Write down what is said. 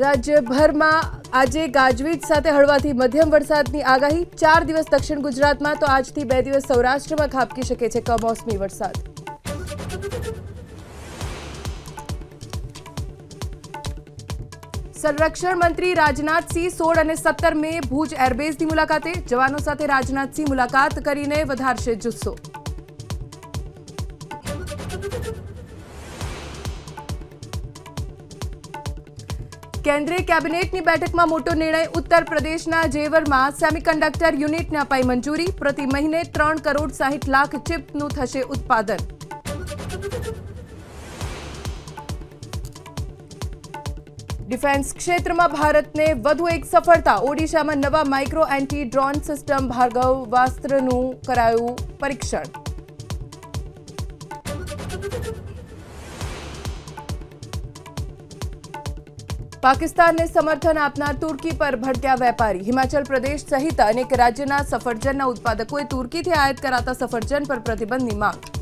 રાજ્યભરમાં આજે ગાજવીજ સાથે હળવાથી મધ્યમ વરસાદની આગાહી। 4 દિવસ દક્ષિણ ગુજરાતમાં તો આજથી 2 દિવસ સૌરાષ્ટ્રમાં ખાબકી શકે છે કમોસમી વરસાદ। સંરક્ષણ મંત્રી રાજનાથ સિંહ 16 અને 17 મે ભુજ એરબેઝની મુલાકાતે। જવાનો સાથે રાજનાથ સિંહ મુલાકાત કરીને વધારશે જુસ્સો। કેન્દ્રીય કેબિનેટની બેઠકમાં મોટો નિર્ણય। ઉત્તર પ્રદેશના જેવરમાં સેમિકન્ડક્ટર યુનિટને અપાઈ મંજૂરી। પ્રતિ મહિને 3 કરોડ 60 લાખ ચિપનું થશે ઉત્પાદન। ડિફેન્સ ક્ષેત્રમાં ભારતને વધુ એક સફળતા। ઓડિશામાં નવા માઇક્રો એન્ટી ડ્રોન સિસ્ટમ ભાર્ગવાસ્ત્રનું કરાયું પરીક્ષણ। પાકિસ્તાનને સમર્થન આપનાર તુર્કી પર ભડક્યા વેપારી। હિમાચલ પ્રદેશ સહિત અનેક રાજ્યના સફરજનના ઉત્પાદકોએ તુર્કીથી આયાત કરાતા સફરજન પર પ્રતિબંધની માંગ।